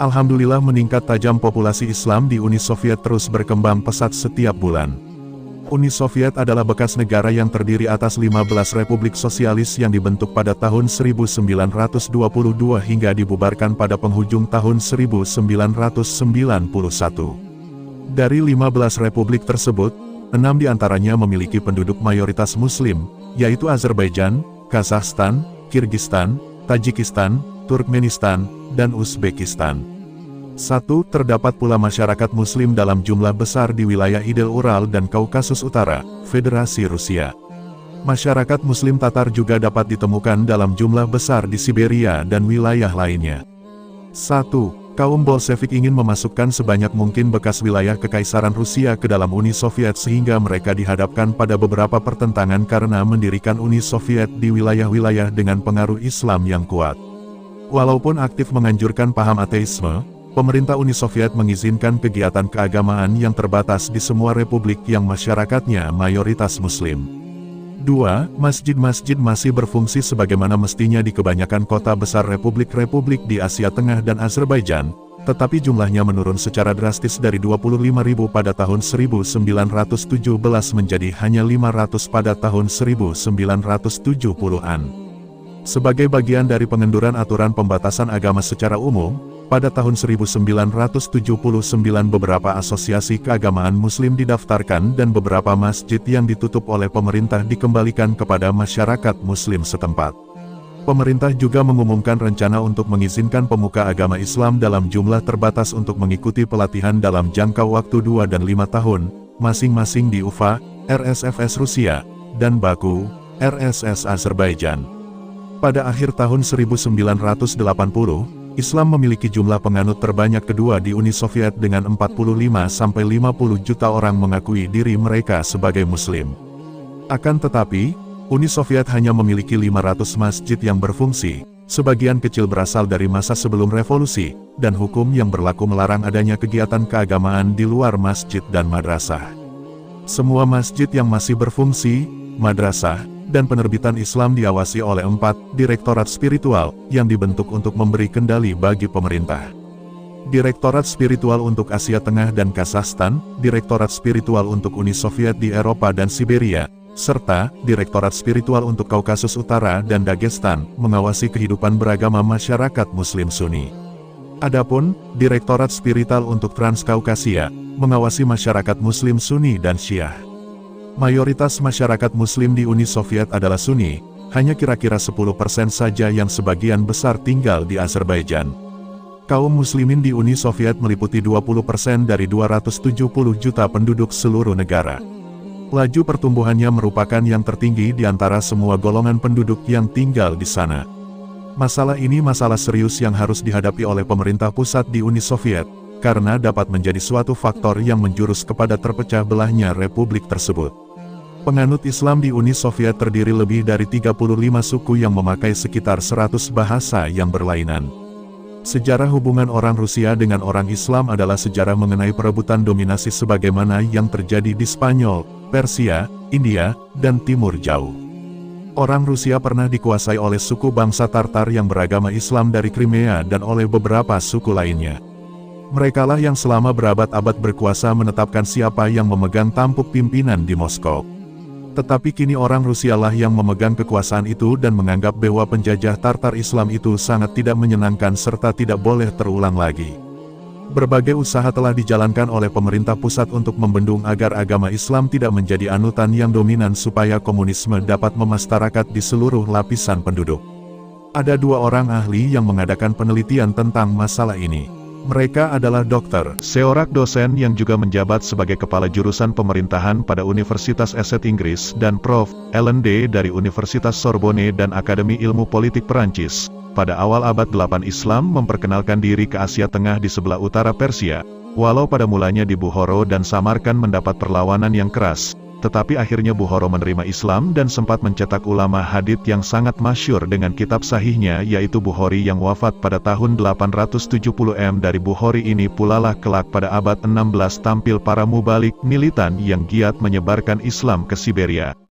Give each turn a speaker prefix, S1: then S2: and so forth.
S1: Alhamdulillah meningkat tajam populasi Islam di Uni Soviet terus berkembang pesat setiap bulan. Uni Soviet adalah bekas negara yang terdiri atas 15 republik sosialis yang dibentuk pada tahun 1922 hingga dibubarkan pada penghujung tahun 1991. Dari 15 republik tersebut, 6 diantaranya memiliki penduduk mayoritas Muslim, yaitu Azerbaijan, Kazakhstan, Kirgistan, Tajikistan, Turkmenistan, dan Uzbekistan. 1. Terdapat pula masyarakat Muslim dalam jumlah besar di wilayah Idel Ural dan Kaukasus Utara, Federasi Rusia. Masyarakat Muslim Tatar juga dapat ditemukan dalam jumlah besar di Siberia dan wilayah lainnya. 1. Kaum Bolshevik ingin memasukkan sebanyak mungkin bekas wilayah Kekaisaran Rusia ke dalam Uni Soviet sehingga mereka dihadapkan pada beberapa pertentangan karena mendirikan Uni Soviet di wilayah-wilayah dengan pengaruh Islam yang kuat. Walaupun aktif menganjurkan paham ateisme, pemerintah Uni Soviet mengizinkan kegiatan keagamaan yang terbatas di semua republik yang masyarakatnya mayoritas Muslim. 2. Masjid-masjid masih berfungsi sebagaimana mestinya di kebanyakan kota besar republik-republik di Asia Tengah dan Azerbaijan, tetapi jumlahnya menurun secara drastis dari 25.000 pada tahun 1917 menjadi hanya 500 pada tahun 1970-an. Sebagai bagian dari pengenduran aturan pembatasan agama secara umum, pada tahun 1979 beberapa asosiasi keagamaan Muslim didaftarkan dan beberapa masjid yang ditutup oleh pemerintah dikembalikan kepada masyarakat Muslim setempat. Pemerintah juga mengumumkan rencana untuk mengizinkan pemuka agama Islam dalam jumlah terbatas untuk mengikuti pelatihan dalam jangka waktu 2 dan 5 tahun, masing-masing di Ufa, RSFS Rusia, dan Baku, RSS Azerbaijan. Pada akhir tahun 1980, Islam memiliki jumlah penganut terbanyak kedua di Uni Soviet dengan 45-50 juta orang mengakui diri mereka sebagai Muslim. Akan tetapi, Uni Soviet hanya memiliki 500 masjid yang berfungsi, sebagian kecil berasal dari masa sebelum revolusi, dan hukum yang berlaku melarang adanya kegiatan keagamaan di luar masjid dan madrasah. Semua masjid yang masih berfungsi, madrasah, dan penerbitan Islam diawasi oleh 4 direktorat spiritual yang dibentuk untuk memberi kendali bagi pemerintah. Direktorat Spiritual untuk Asia Tengah dan Kazakhstan, Direktorat Spiritual untuk Uni Soviet di Eropa dan Siberia, serta Direktorat Spiritual untuk Kaukasus Utara dan Dagestan mengawasi kehidupan beragama masyarakat Muslim Sunni. Adapun Direktorat Spiritual untuk Transkaukasia mengawasi masyarakat Muslim Sunni dan Syiah. Mayoritas masyarakat Muslim di Uni Soviet adalah Sunni, hanya kira-kira 10% saja yang sebagian besar tinggal di Azerbaijan. Kaum Muslimin di Uni Soviet meliputi 20% dari 270 juta penduduk seluruh negara. Laju pertumbuhannya merupakan yang tertinggi di antara semua golongan penduduk yang tinggal di sana. Masalah ini masalah serius yang harus dihadapi oleh pemerintah pusat di Uni Soviet, karena dapat menjadi suatu faktor yang menjurus kepada terpecah belahnya republik tersebut. Penganut Islam di Uni Soviet terdiri lebih dari 35 suku yang memakai sekitar 100 bahasa yang berlainan. Sejarah hubungan orang Rusia dengan orang Islam adalah sejarah mengenai perebutan dominasi sebagaimana yang terjadi di Spanyol, Persia, India, dan Timur Jauh. Orang Rusia pernah dikuasai oleh suku bangsa Tartar yang beragama Islam dari Crimea dan oleh beberapa suku lainnya. Merekalah yang selama berabad-abad berkuasa menetapkan siapa yang memegang tampuk pimpinan di Moskow. Tetapi kini orang Rusialah yang memegang kekuasaan itu dan menganggap bahwa penjajah Tartar Islam itu sangat tidak menyenangkan serta tidak boleh terulang lagi. Berbagai usaha telah dijalankan oleh pemerintah pusat untuk membendung agar agama Islam tidak menjadi anutan yang dominan supaya komunisme dapat memastarakat di seluruh lapisan penduduk. Ada 2 orang ahli yang mengadakan penelitian tentang masalah ini. Mereka adalah Dr. Seorak dosen yang juga menjabat sebagai kepala jurusan pemerintahan pada Universitas Essex Inggris dan Prof. Ellen D. dari Universitas Sorbonne dan Akademi Ilmu Politik Perancis. Pada awal abad 8 Islam memperkenalkan diri ke Asia Tengah di sebelah utara Persia. Walau pada mulanya di Bukhara dan Samarkand mendapat perlawanan yang keras, Tetapi akhirnya Bukhara menerima Islam dan sempat mencetak ulama hadits yang sangat masyhur dengan kitab sahihnya yaitu Bukhari yang wafat pada tahun 870 Dari Bukhari ini pulalah kelak pada abad 16 tampil para mubalik militan yang giat menyebarkan Islam ke Siberia.